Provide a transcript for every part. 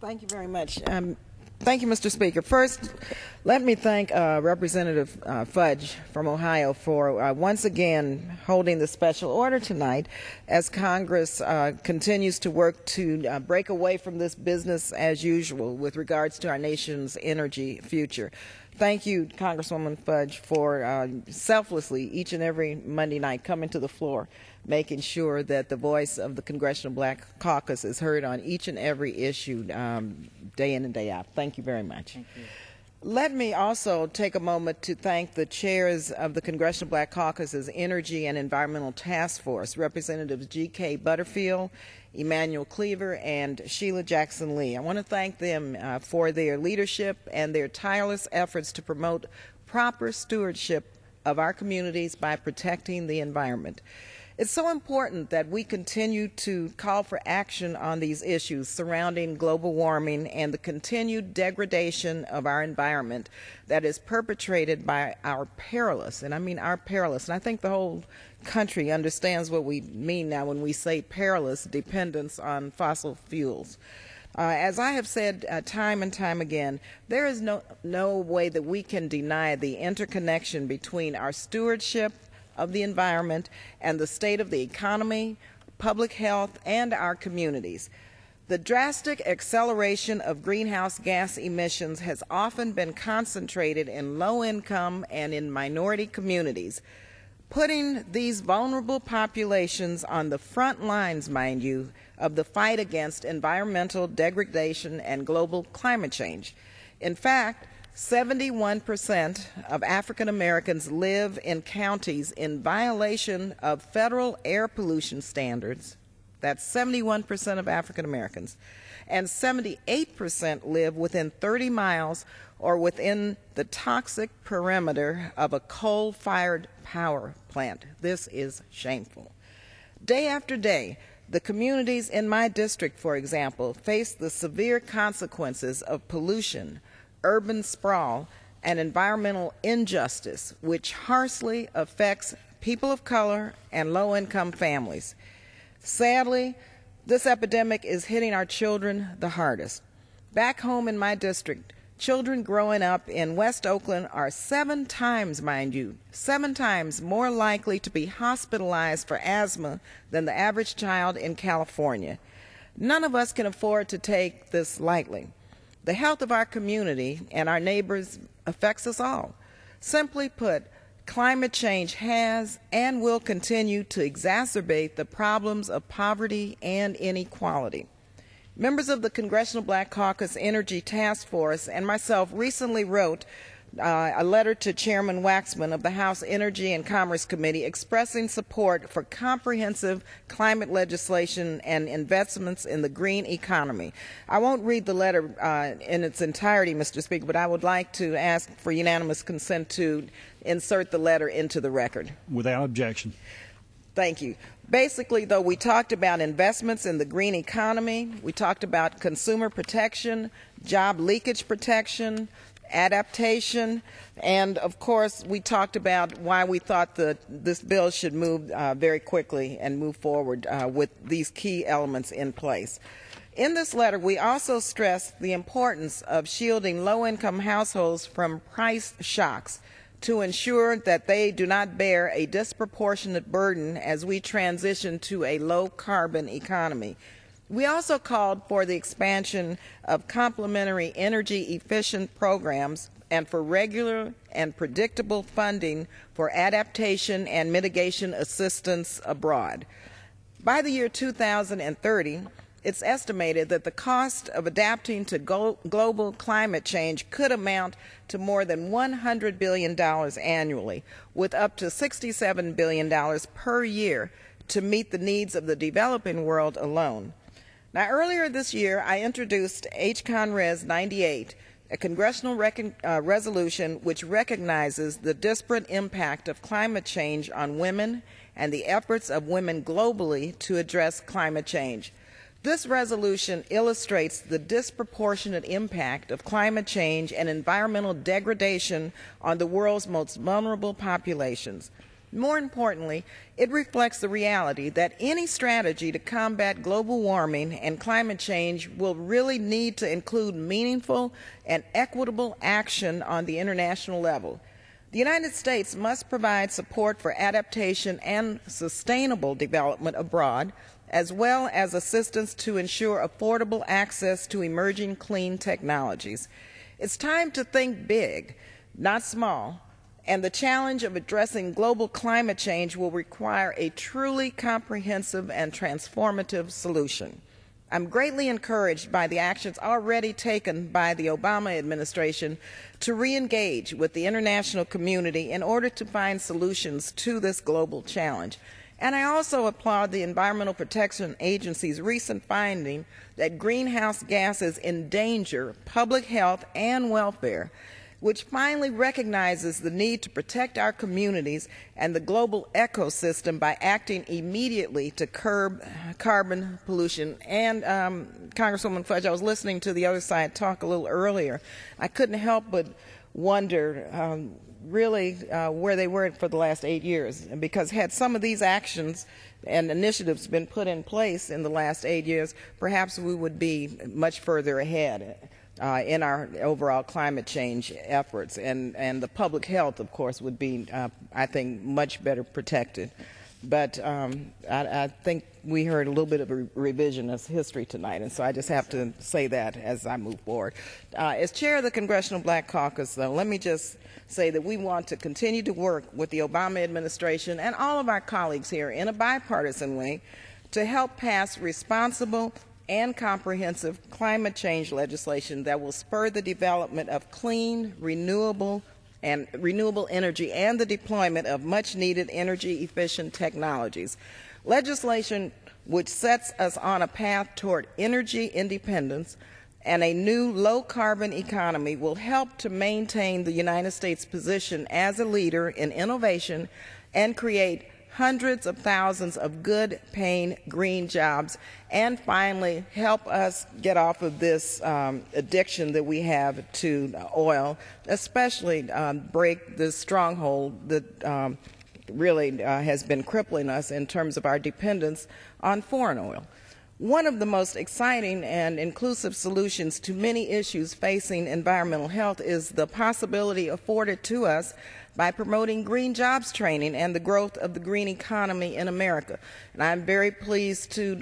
Thank you very much. Thank you, Mr. Speaker. First, let me thank Representative Fudge from Ohio for once again holding the special order tonight as Congress continues to work to break away from this business as usual with regards to our nation's energy future. Thank you, Congresswoman Fudge, for selflessly each and every Monday night coming to the floor, making sure that the voice of the Congressional Black Caucus is heard on each and every issue day in and day out. Thank you very much. Thank you. Let me also take a moment to thank the chairs of the Congressional Black Caucus's Energy and Environmental Task Force, Representatives G.K. Butterfield, Emmanuel Cleaver, and Sheila Jackson Lee. I want to thank them for their leadership and their tireless efforts to promote proper stewardship of our communities by protecting the environment. It's so important that we continue to call for action on these issues surrounding global warming and the continued degradation of our environment that is perpetrated by our perilous, and I mean our perilous, and I think the whole country understands what we mean now when we say perilous dependence on fossil fuels. As I have said time and time again, there is no way that we can deny the interconnection between our stewardship of the environment and the state of the economy, public health, and our communities. The drastic acceleration of greenhouse gas emissions has often been concentrated in low-income and in minority communities, putting these vulnerable populations on the front lines, mind you, of the fight against environmental degradation and global climate change. In fact, 71% of African Americans live in counties in violation of federal air pollution standards. That's 71% of African Americans. And 78% live within 30 miles or within the toxic perimeter of a coal-fired power plant. This is shameful. Day after day, the communities in my district, for example, face the severe consequences of pollution, urban sprawl, and environmental injustice, which harshly affects people of color and low-income families. Sadly, this epidemic is hitting our children the hardest. Back home in my district, children growing up in West Oakland are 7 times, mind you, 7 times more likely to be hospitalized for asthma than the average child in California. None of us can afford to take this lightly. The health of our community and our neighbors affects us all. Simply put, climate change has and will continue to exacerbate the problems of poverty and inequality. Members of the Congressional Black Caucus Energy Task Force and myself recently wrote a letter to Chairman Waxman of the House Energy and Commerce Committee expressing support for comprehensive climate legislation and investments in the green economy. I won't read the letter in its entirety, Mr. Speaker, but I would like to ask for unanimous consent to insert the letter into the record. Without objection. Thank you. Basically, though, we talked about investments in the green economy, we talked about consumer protection, job leakage protection, adaptation, and of course we talked about why we thought that this bill should move very quickly and move forward with these key elements in place. In this letter, we also stressed the importance of shielding low-income households from price shocks to ensure that they do not bear a disproportionate burden as we transition to a low-carbon economy. We also called for the expansion of complementary energy-efficient programs and for regular and predictable funding for adaptation and mitigation assistance abroad. By the year 2030, it's estimated that the cost of adapting to global climate change could amount to more than $100 billion annually, with up to $67 billion per year to meet the needs of the developing world alone. Now, earlier this year, I introduced H-Con Res 98, a congressional resolution which recognizes the disparate impact of climate change on women and the efforts of women globally to address climate change. This resolution illustrates the disproportionate impact of climate change and environmental degradation on the world's most vulnerable populations. More importantly, it reflects the reality that any strategy to combat global warming and climate change will really need to include meaningful and equitable action on the international level. The United States must provide support for adaptation and sustainable development abroad, as well as assistance to ensure affordable access to emerging clean technologies. It's time to think big, not small, and the challenge of addressing global climate change will require a truly comprehensive and transformative solution. I'm greatly encouraged by the actions already taken by the Obama administration to re-engage with the international community in order to find solutions to this global challenge. And I also applaud the Environmental Protection Agency's recent finding that greenhouse gases endanger public health and welfare, which finally recognizes the need to protect our communities and the global ecosystem by acting immediately to curb carbon pollution. And Congresswoman Fudge, I was listening to the other side talk a little earlier. I couldn't help but wonder really where they were for the last 8 years, because had some of these actions and initiatives been put in place in the last 8 years, perhaps we would be much further ahead in our overall climate change efforts, and the public health, of course, would be, I think, much better protected. But I think we heard a little bit of a revisionist history tonight, and so I just have to say that as I move forward. As chair of the Congressional Black Caucus, though, let me just say that we want to continue to work with the Obama administration and all of our colleagues here in a bipartisan way to help pass responsible and comprehensive climate change legislation that will spur the development of clean, renewable energy and the deployment of much-needed energy-efficient technologies. Legislation which sets us on a path toward energy independence and a new low-carbon economy will help to maintain the United States' position as a leader in innovation and create hundreds of thousands of good-paying green jobs, and finally help us get off of this addiction that we have to oil, especially break this stronghold that really has been crippling us in terms of our dependence on foreign oil. One of the most exciting and inclusive solutions to many issues facing environmental health is the possibility afforded to us by promoting green jobs training and the growth of the green economy in America. And I'm very pleased to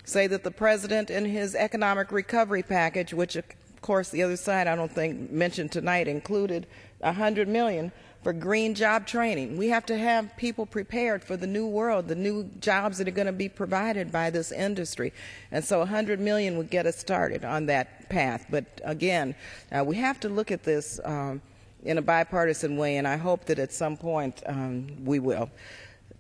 say that the President in his economic recovery package, which of course the other side I don't think mentioned tonight, included $100 million for green job training. We have to have people prepared for the new world, the new jobs that are going to be provided by this industry. And so $100 million would get us started on that path. But again, we have to look at this in a bipartisan way, and I hope that at some point we will.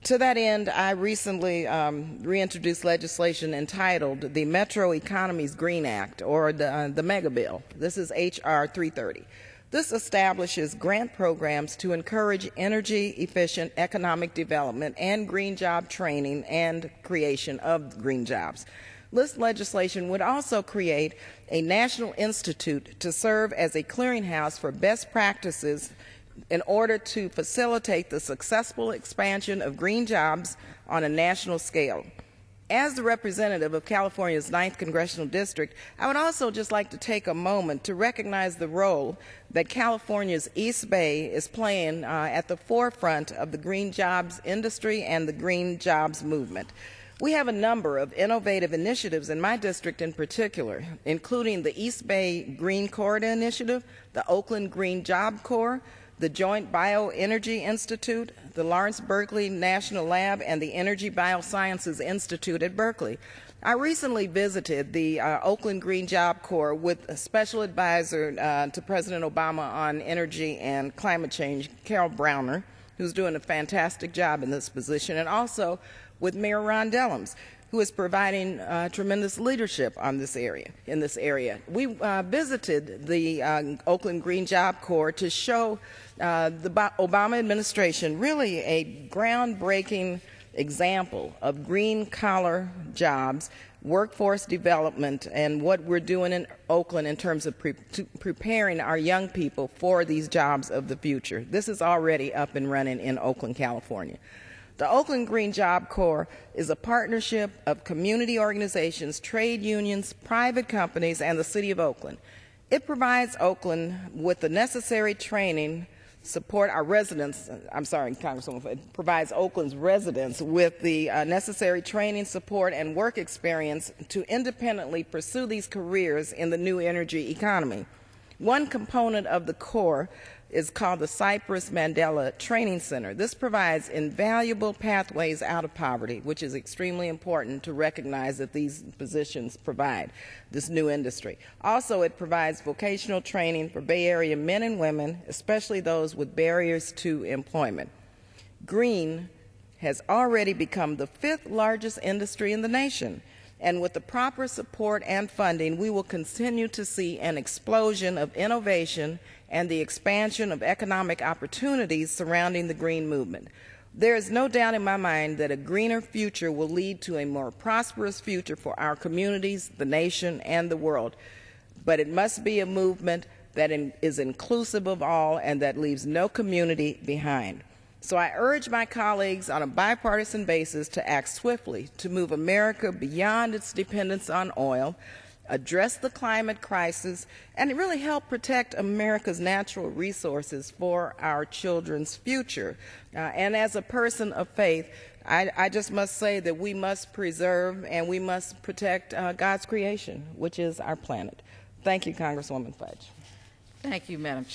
To that end, I recently reintroduced legislation entitled the Metro Economies Green Act, or the Mega Bill. This is H.R. 330. This establishes grant programs to encourage energy-efficient economic development and green job training and creation of green jobs. This legislation would also create a national institute to serve as a clearinghouse for best practices in order to facilitate the successful expansion of green jobs on a national scale. As the representative of California's 9th Congressional District, I would also just like to take a moment to recognize the role that California's East Bay is playing at the forefront of the green jobs industry and the green jobs movement. We have a number of innovative initiatives in my district in particular, including the East Bay Green Corridor Initiative, the Oakland Green Job Corps, the Joint Bioenergy Institute, the Lawrence Berkeley National Lab, and the Energy Biosciences Institute at Berkeley. I recently visited the Oakland Green Job Corps with a special advisor to President Obama on energy and climate change, Carol Browner, who's doing a fantastic job in this position, and also with Mayor Ron Dellums, who is providing tremendous leadership in this area. We visited the Oakland Green Job Corps to show the Obama administration really a groundbreaking example of green-collar jobs workforce development and what we're doing in Oakland in terms of preparing our young people for these jobs of the future. This is already up and running in Oakland, California. The Oakland Green Job Corps is a partnership of community organizations, trade unions, private companies, and the City of Oakland. It provides Oakland with the necessary training, support our residents, Congresswoman, it provides Oakland's residents with the necessary training, support, and work experience to independently pursue these careers in the new energy economy. One component of the Corps is called the Cypress Mandela Training Center. This provides invaluable pathways out of poverty, which is extremely important to recognize that these positions provide this new industry. Also, it provides vocational training for Bay Area men and women, especially those with barriers to employment. Green has already become the 5th largest industry in the nation. And with the proper support and funding, we will continue to see an explosion of innovation and the expansion of economic opportunities surrounding the green movement. There is no doubt in my mind that a greener future will lead to a more prosperous future for our communities, the nation, and the world. But it must be a movement that is inclusive of all and that leaves no community behind. So I urge my colleagues on a bipartisan basis to act swiftly to move America beyond its dependence on oil, address the climate crisis, and really help protect America's natural resources for our children's future. And as a person of faith, I just must say that we must preserve and we must protect God's creation, which is our planet. Thank you, Congresswoman Fudge. Thank you, Madam